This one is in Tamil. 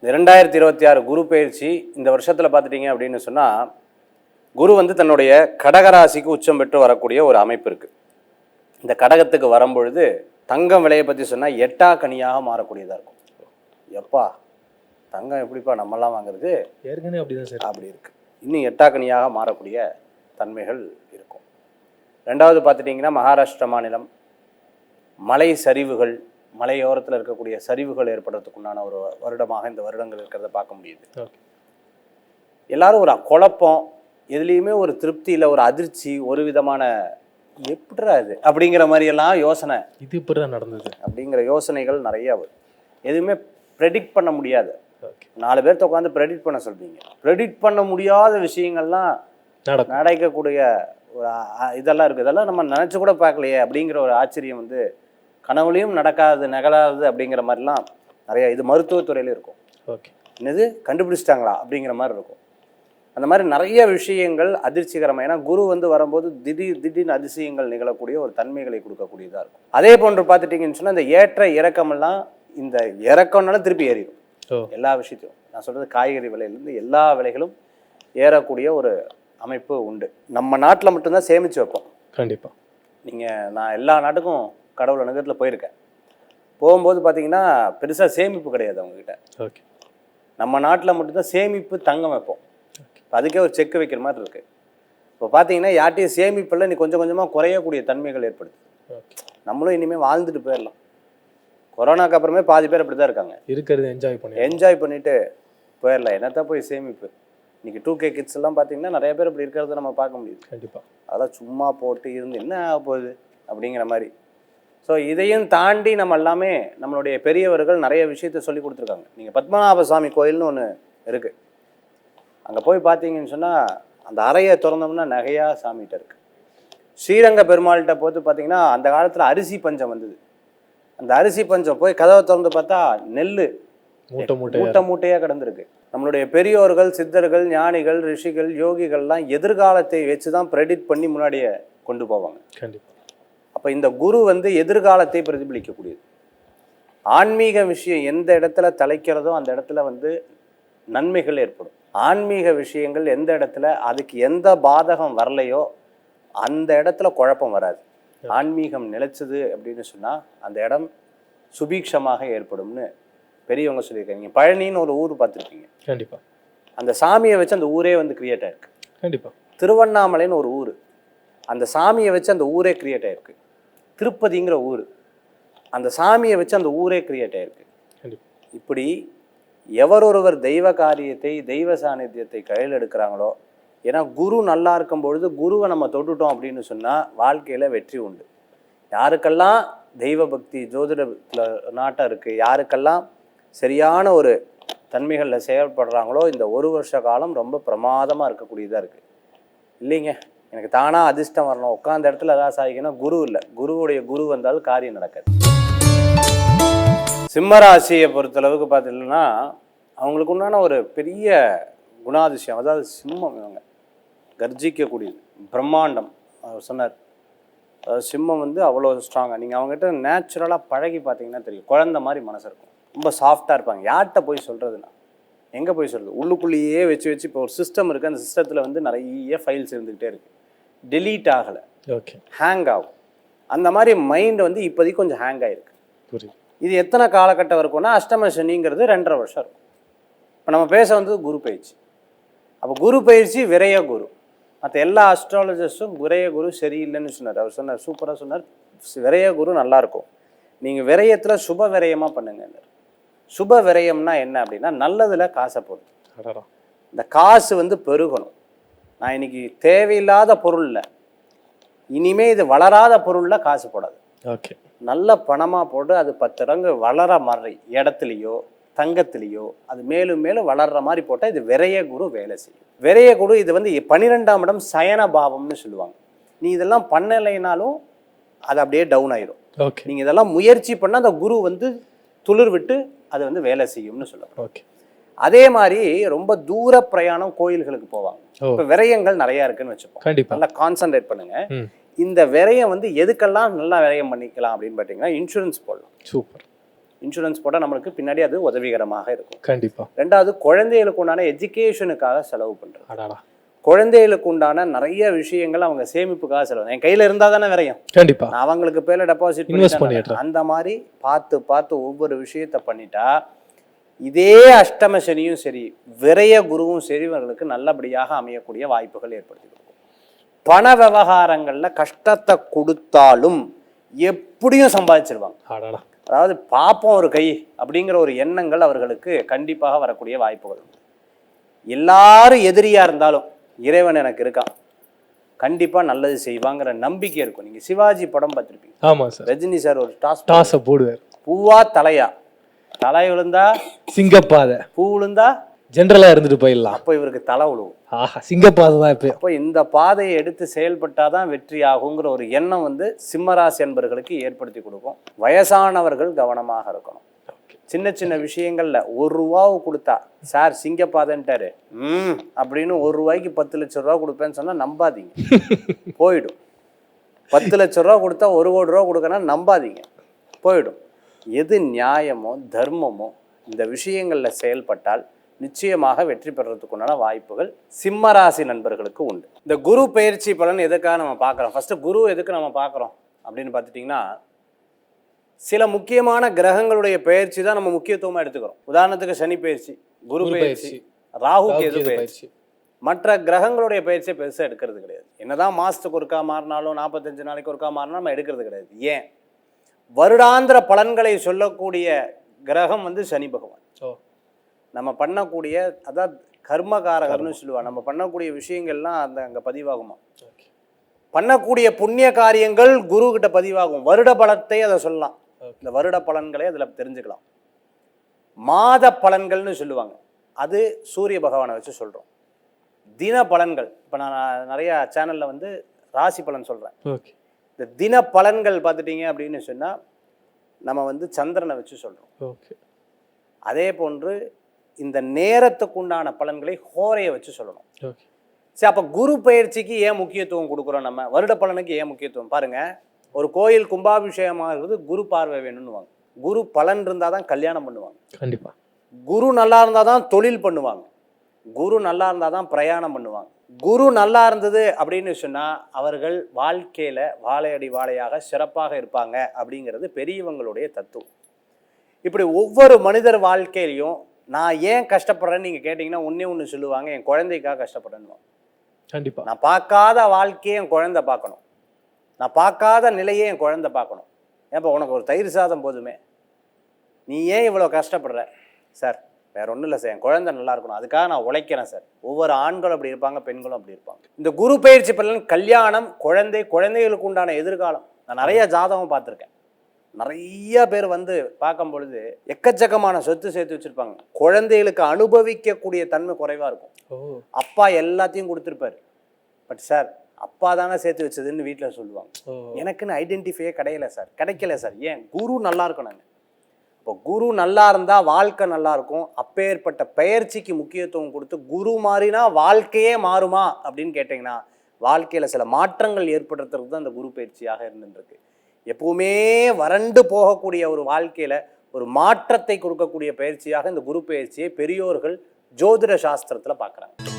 2026 குரு பயிற்சி இந்த வருஷத்தில் பார்த்துட்டிங்க அப்படின்னு சொன்னால், குரு வந்து தன்னுடைய கடகராசிக்கு உச்சம் பெற்று வரக்கூடிய ஒரு அமைப்பு இருக்குது. இந்த கடகத்துக்கு வரும்பொழுது தங்கம் விலையை பற்றி சொன்னால் எட்டாக்கனியாக மாறக்கூடியதாக இருக்கும். எப்பா தங்கம் எப்படிப்பா நம்மெல்லாம் வாங்குறது, ஏற்கனவே அப்படி தான் சார் அப்படி இருக்குது. இன்னும் எட்டாக்கனியாக மாறக்கூடிய தன்மைகள் இருக்கும். ரெண்டாவது பார்த்துட்டிங்கன்னா, மகாராஷ்டிரா மாநிலம் மலை சரிவுகள், மலையோரத்தில் இருக்கக்கூடிய சரிவுகள் ஏற்படுறதுக்குண்டான ஒரு வருடமாக இந்த வருடங்கள் இருக்கிறத பார்க்க முடியுது. எல்லாரும் ஒரு குழப்பம், எதுலேயுமே ஒரு திருப்தி இல்லை, ஒரு அதிர்ச்சி, ஒரு விதமான எப்படிரா இது அப்படிங்கிற மாதிரியெல்லாம் யோசனை, இது இப்படி தான் நடந்தது அப்படிங்கிற யோசனைகள் நிறையா வரும். எதுவுமே ப்ரெடிக்ட் பண்ண முடியாது. 4 பேர்த்த உட்காந்து ப்ரெடிக்ட் பண்ண சொல்றீங்க, ப்ரெடிக்ட் பண்ண முடியாத விஷயங்கள்லாம் நடக்கக்கூடிய ஒரு இதெல்லாம் இருக்குது. இதெல்லாம் நம்ம நினச்சி கூட பார்க்கலையே அப்படிங்கிற ஒரு ஆச்சரியம் வந்து கனவுலையும் நடக்காது, நகலாது அப்படிங்கிற மாதிரிலாம் நிறையா. இது மருத்துவத்துறையில இருக்கும். என்னது கண்டுபிடிச்சிட்டாங்களா அப்படிங்கிற மாதிரி இருக்கும். அந்த மாதிரி நிறைய விஷயங்கள் அதிர்ச்சிகரமாக. ஏன்னா குரு வந்து வரும்போது திடீர்னு அதிசயங்கள் நிகழக்கூடிய ஒரு தன்மைகளை கொடுக்கக்கூடியதாக இருக்கும். அதே போன்று பார்த்துட்டிங்கன்னு சொன்னால், இந்த ஏற்ற இறக்கமெல்லாம், இந்த இறக்கம்னாலும் திருப்பி ஏறிடும் எல்லா விஷயத்தையும். நான் சொல்கிறது காய்கறி விலையிலேருந்து எல்லா விலைகளும் ஏறக்கூடிய ஒரு அமைப்பு உண்டு. நம்ம நாட்டில் மட்டும்தான் சேமித்து வைப்போம். கண்டிப்பாக நான் எல்லா நாட்டுக்கும் கடவுள் அனுகத்தில் போயிருக்கேன். போகும்போது பார்த்தீங்கன்னா பெருசாக சேமிப்பு கிடையாது அவங்கக்கிட்ட. நம்ம நாட்டில் மட்டும்தான் சேமிப்பு தங்கம் வைப்போம். அதுக்கே ஒரு செக்கு வைக்கிற மாதிரி இருக்குது. இப்போ பார்த்தீங்கன்னா யார்ட்டையும் சேமிப்பில் நீ கொஞ்சம் கொஞ்சமாக குறையக்கூடிய தன்மைகள் ஏற்படுது. நம்மளும் இனிமேல் வாழ்ந்துட்டு போயிடலாம். கொரோனாக்கு அப்புறமே பாதி பேர் அப்படி தான் இருக்காங்க. இருக்கிறது என்ஜாய் பண்ணிட்டு போயிடலாம். என்னத்தான் போய் சேமிப்பு. இன்னைக்கு 2K கிட்ஸ் எல்லாம் பார்த்தீங்கன்னா நிறைய பேர் இப்படி இருக்கிறத நம்ம பார்க்க முடியுது. கண்டிப்பாக அதெல்லாம் சும்மா போட்டு இருந்து என்ன ஆக போகுது அப்படிங்கிற மாதிரி. ஸோ இதையும் தாண்டி நம்ம எல்லாமே நம்மளுடைய பெரியவர்கள் நிறைய விஷயத்த சொல்லி கொடுத்துருக்காங்க. நீங்கள் பத்மநாப சுவாமி கோயில்னு ஒன்று இருக்குது. அங்கே போய் பார்த்தீங்கன்னு சொன்னால், அந்த அறையை திறந்தோம்னா நகையாக சாமிகிட்ட இருக்குது. ஸ்ரீரங்க பெருமாள்கிட்ட போது பார்த்தீங்கன்னா, அந்த காலத்தில் அரிசி பஞ்சம் வந்தது. அந்த அரிசி பஞ்சம் போய் கதவை திறந்து பார்த்தா நெல் மூட்டையாக கிடந்திருக்கு. நம்மளுடைய பெரியோர்கள், சித்தர்கள், ஞானிகள், ரிஷிகள், யோகிகள்லாம் எதிர்காலத்தை வச்சு தான் ப்ரெடிக்ட் பண்ணி முன்னாடியே கொண்டு போவாங்க. கண்டிப்பாக. அப்போ இந்த குரு வந்து எதிர்காலத்தை பிரதிபலிக்கக்கூடியது. ஆன்மீக விஷயம் எந்த இடத்துல தலைக்கிறதோ அந்த இடத்துல வந்து நன்மைகள் ஏற்படும். ஆன்மீக விஷயங்கள் எந்த இடத்துல அதுக்கு எந்த பாதகம் வரலையோ அந்த இடத்துல குழப்பம் வராது. ஆன்மீகம் நிலைச்சது அப்படின்னு சொன்னால் அந்த இடம் சுபீக்ஷமாக ஏற்படும்னு பெரியவங்க சொல்லியிருக்காங்க. நீங்கள் பழனின்னு ஒரு ஊர் பார்த்துருப்பீங்க. கண்டிப்பாக. அந்த சாமியை வச்சு அந்த ஊரே வந்து கிரியேட் ஆயிருக்கு. கண்டிப்பாக. திருவண்ணாமலைன்னு ஒரு ஊர், அந்த சாமியை வச்சு அந்த ஊரே கிரியேட் ஆயிருக்கு. திருப்பதிங்கிற ஊர், அந்த சாமியை வச்சு அந்த ஊரே கிரியேட் ஆயிருக்கு. இப்படி எவரொருவர் தெய்வ காரியத்தை, தெய்வ சாநித்தியத்தை கையில் எடுக்கிறாங்களோ, ஏன்னா குரு நல்லா இருக்கும் பொழுது குருவை நம்ம தொட்டுட்டோம் அப்படின்னு சொன்னால் வாழ்க்கையில் வெற்றி உண்டு. யாருக்கெல்லாம் தெய்வ பக்தி ஜோதிடத்தில் நாட்டம் இருக்குது, யாருக்கெல்லாம் சரியான ஒரு தன்மைகளில் செயல்படுறாங்களோ, இந்த 1 வருஷ காலம் ரொம்ப பிரமாதமாக இருக்கக்கூடியதாக இருக்குது. இல்லைங்க எனக்கு தானாக அதிர்ஷ்டம் வரணும், உட்காந்த இடத்துல ஏதாவது சாதிக்கணும், குரு இல்லை. குருவுடைய குரு வந்தாலும் காரியம் நடக்காது. சிம்மராசியை பொறுத்தளவுக்கு பார்த்தீங்கன்னா, அவங்களுக்கு உண்டான ஒரு பெரிய குணாதிசயம், அதாவது சிம்மம், இவங்க கர்ஜிக்கக்கூடியது, பிரம்மாண்டம். அவர் சொன்னார், சிம்மம் வந்து அவ்வளோ ஸ்ட்ராங்காக. நீங்கள் அவங்ககிட்ட நேச்சுரலாக பழகி பார்த்தீங்கன்னா தெரியும், குழந்த மாதிரி மனசு இருக்கும், ரொம்ப சாஃப்டாக இருப்பாங்க. யார்கிட்ட போய் சொல்கிறதுனா, எங்கே போய் சொல்கிறது, உள்ளுக்குள்ளேயே வச்சு இப்போ ஒரு சிஸ்டம் இருக்குது, அந்த சிஸ்டத்தில் வந்து நிறைய ஃபைல்ஸ் இருந்துக்கிட்டே இருக்குது, டெலீட் ஆகலை, ஹேங் ஆகும். அந்த மாதிரி மைண்ட் வந்து இப்போதைக்கு கொஞ்சம் ஹேங் ஆகிருக்கு. இது எத்தனை காலகட்டம் இருக்கும்னா, அஷ்டம சனிங்கிறது 2.5 வருஷம் இருக்கும். இப்போ நம்ம பேச வந்தது குரு பயிற்சி. அப்போ குரு பயிற்சி விரய குரு. மற்ற எல்லா அஸ்ட்ராலஜர்ஸும் விரய குரு சரியில்லைன்னு சொன்னார். அவர் சொன்னார், சூப்பராக சொன்னார், விரய குரு நல்லாயிருக்கும், நீங்கள் விரயத்தில் சுப விரயமாக பண்ணுங்க. சுப விரயம்னா என்ன அப்படின்னா, நல்லதில் காசை போடும். இந்த காசு வந்து பெருகணும். நான் இன்னைக்கு தேவையில்லாத பொருளில், இனிமேல் இது வளராத பொருளில் காசு போடாது. நல்ல பணமாக போட்டு அது 10 மடங்கு வளர மாதிரி இடத்துலையோ தங்கத்திலேயோ அது மேலும் மேலும் வளர்ற மாதிரி போட்டால் இது விரய குரு வேலை செய்யும். விரய குரு இது வந்து 12ஆம் இடம் சயன பாவம்னு சொல்லுவாங்க. நீ இதெல்லாம் பண்ணலைனாலும் அது அப்படியே டவுன் ஆயிடும். நீங்கள் இதெல்லாம் முயற்சி பண்ணால் அந்த குரு வந்து துளிர் விட்டு அது வந்து வேலை செய்யும்னு சொல்லுவாங்க. அதே மாதிரி ரொம்ப தூர பிரயாணம் கோயில்களுக்கு போவாங்க. இப்போ விரயங்கள் நிறையா இருக்குன்னு வச்சுப்போம். நல்லா கான்சன்ட்ரேட் பண்ணுங்க. இந்த விரயம் வந்து எதுக்கெல்லாம் நல்லா விரயம் பண்ணிக்கலாம் அப்படின்னு பார்த்தீங்கன்னா, இன்சூரன்ஸ் போடலாம். சூப்பர். இன்சூரன்ஸ் போட்டால் நம்மளுக்கு பின்னாடி அது உதவிகரமாக இருக்கும். கண்டிப்பா. ரெண்டாவது, குழந்தைகளுக்கு உண்டான எஜுகேஷனுக்காக செலவு பண்ணுறது. அடாடா. குழந்தைகளுக்கு உண்டான நிறைய விஷயங்கள் அவங்க சேமிப்புக்காக செலவு. என் கையில் இருந்தால் தானே விரையும். கண்டிப்பா. நான் அவங்களுக்கு பேர்ல டெபாசிட் இன்வெஸ்ட் பண்ணிடுறேன். அந்த மாதிரி பார்த்து பார்த்து ஒவ்வொரு விஷயத்த பண்ணிட்டா இதே அஷ்டம சனியும் சரி, விரய குருவும் சரி, இவர்களுக்கு நல்லபடியாக அமையக்கூடிய வாய்ப்புகள் ஏற்படுத்தி கொடுக்கும். பண விவகாரங்கள்ல கஷ்டத்தை கொடுத்தாலும் எப்படியும் சம்பாதிச்சிருவாங்க. அடாடா. அதாவது பாப்போம் ஒரு கை அப்படிங்கிற ஒரு எண்ணங்கள் அவர்களுக்கு கண்டிப்பாக வரக்கூடிய வாய்ப்புகள் உண்டு. எல்லாரும் எதிரியா இருந்தாலும் இறைவன் எனக்கு இருக்கான், கண்டிப்பா நல்லது செய்வாங்கிற நம்பிக்கை இருக்கும். நீங்க சிவாஜி படம் பார்த்திருப்பீங்க. ஆமா சார். ரஜினி சார் ஒரு டாஸ் போடுவார். பூவா தலையா, தலை விழுந்தா சிங்கப்பாதை, பூ விழுந்தா ஜென்ரலா இருந்துட்டு போயிடலாம். அப்போ இவருக்கு தலை விழுவும். ஆஹா, சிங்கப்பாதை தான். இப்போ இந்த பாதையை எடுத்து செயல்பட்டாதான் வெற்றி ஆகுங்கிற ஒரு எண்ணம் சிம்மராசி என்பவர்களுக்கு ஏற்படுத்தி கொடுக்கும். வயசானவர்கள் கவனமாக இருக்கணும். சின்ன சின்ன விஷயங்கள்ல ₹1 கொடுத்தா சார் சிங்கப்பாதைன்ட்டாரு அப்படின்னு ₹1 10 லட்சம் ரூபா கொடுப்பேன்னு சொன்னா நம்பாதீங்க, போயிடும். 10 லட்சம் ரூபா கொடுத்தா ₹1 கோடி கொடுக்கணும், நம்பாதீங்க, போயிடும். எது நியாயமோ தர்மமோ இந்த விஷயங்கள்ல செயல்பட்டால் நிச்சயமாக வெற்றி பெறறதுக்குண்டான வாய்ப்புகள் சிம்மராசி நண்பர்களுக்கு உண்டு. இந்த குரு பயிற்சி பலன் எதுக்காக நம்ம பார்க்குறோம்? ஃபர்ஸ்ட் குரு எதுக்கு நம்ம பார்க்குறோம் அப்படின்னு பார்த்துட்டிங்கன்னா, சில முக்கியமான கிரகங்களுடைய பயிற்சி தான் நம்ம முக்கியத்துவமாக எடுத்துக்கிறோம். உதாரணத்துக்கு சனி பயிற்சி, குரு பயிற்சி, ராகு கேது பயிற்சி. மற்ற கிரகங்களுடைய பயிற்சியை பெருசாக எடுக்கிறது கிடையாது. என்னதான் மாதத்துக்கு ஒருக்கா மாறினாலும் 45 நாளைக்கு ஒருக்கா மாறினாலும் நம்ம எடுக்கிறது கிடையாது. ஏன்? வருடாந்திர பலன்களை சொல்லக்கூடிய கிரகம் சனி பகவான். நம்ம பண்ணக்கூடிய, அதாவது கர்மகாரகர்னு சொல்லுவா, நம்ம பண்ணக்கூடிய விஷயங்கள்லாம் அங்கே பதிவாகுமா, பண்ணக்கூடிய புண்ணிய காரியங்கள் குரு கிட்ட பதிவாகும். வருட பலத்தை அதை சொல்லலாம், இந்த வருட பலன்களை அதில் தெரிஞ்சுக்கலாம். மாத பலன்கள்னு சொல்லுவாங்க, அது சூரிய பகவானை வச்சு சொல்கிறோம். தின பலன்கள், இப்போ நான் நிறைய சேனலில் ராசி பலன் சொல்கிறேன். இந்த தின பலன்கள் பார்த்துட்டீங்க அப்படின்னு சொன்னால் நம்ம சந்திரனை வச்சு சொல்கிறோம். அதே போன்று இந்த நேரத்துக்கு உண்டான பலன்களை ஹோரையை வச்சு சொல்லணும். சரி, அப்போ குரு பயிற்சிக்கு ஏன் முக்கியத்துவம் கொடுக்குறோம்? நம்ம வருட பலனுக்கு ஏன் முக்கியத்துவம்? பாருங்க, ஒரு கோயில் கும்பாபிஷேகமாகிறது குரு பார்வை வேணும்னுவாங்க. குரு பலன் இருந்தால் தான் கல்யாணம் பண்ணுவாங்க. கண்டிப்பாக. குரு நல்லா இருந்தால் தான் தொழில் பண்ணுவாங்க. குரு நல்லா இருந்தால் தான் பிரயாணம் பண்ணுவாங்க. குரு நல்லா இருந்தது அப்படின்னு சொன்னால் அவர்கள் வாழ்க்கையில் வாழையடி வாழையாக சிறப்பாக இருப்பாங்க அப்படிங்கிறது பெரியவங்களுடைய தத்துவம். இப்படி ஒவ்வொரு மனிதர் வாழ்க்கையிலையும் நான் ஏன் கஷ்டப்படுறேன்னு நீங்கள் கேட்டிங்கன்னா ஒன்று சொல்லுவாங்க, என் குழந்தைக்காக கஷ்டப்படுறேன்னு. கண்டிப்பாக. நான் பார்க்காத வாழ்க்கையை என் குழந்தை பார்க்கணும், நான் பார்க்காத நிலையை என் குழந்தை பார்க்கணும். ஏன்ப்பா உனக்கு ஒரு தயிர் சாதம் போதுமே, நீ ஏன் இவ்வளோ கஷ்டப்படுற? சார் வேற ஒன்றும் இல்லை சார், என் குழந்தை நல்லா இருக்கணும், அதுக்காக நான் உழைக்கிறேன் சார். ஒவ்வொரு ஆண்களும் அப்படி இருப்பாங்க, பெண்களும் அப்படி இருப்பாங்க. இந்த குரு பயிற்சி பலன் கல்யாணம், குழந்தைகளுக்கு உண்டான எதிர்காலம். நான் நிறைய ஜாதகம் பார்த்துருக்கேன். நிறைய பேர் பார்க்கும் பொழுது எக்கச்சக்கமான சொத்து சேர்த்து வச்சிருப்பாங்க. குழந்தைகளுக்கு அனுபவிக்கக்கூடிய தன்மை குறைவா இருக்கும். அப்பா எல்லாத்தையும் கொடுத்துருப்பாரு, பட் சார் அப்பா தானே சேர்த்து வச்சதுன்னு வீட்டில் சொல்லுவாங்க. எனக்குன்னு ஐடென்டிஃபையே கிடைக்கல சார். ஏன்? குரு நல்லா இருக்கணும். இப்போ குரு நல்லா இருந்தால் வாழ்க்கை நல்லா இருக்கும். அப்பேற்பட்ட பயிற்சிக்கு முக்கியத்துவம் கொடுத்து குரு மாறினா வாழ்க்கையே மாறுமா அப்படின்னு கேட்டிங்கன்னா, வாழ்க்கையில் சில மாற்றங்கள் ஏற்படுறதுக்கு தான் இந்த குரு பயிற்சியாக இருந்துருக்கு. எப்பவுமே வறண்டு போகக்கூடிய ஒரு வாழ்க்கையில் ஒரு மாற்றத்தை கொடுக்கக்கூடிய பயிற்சியாக இந்த குரு பயிற்சியை பெரியோர்கள் ஜோதிட சாஸ்திரத்தில் பார்க்குறாங்க.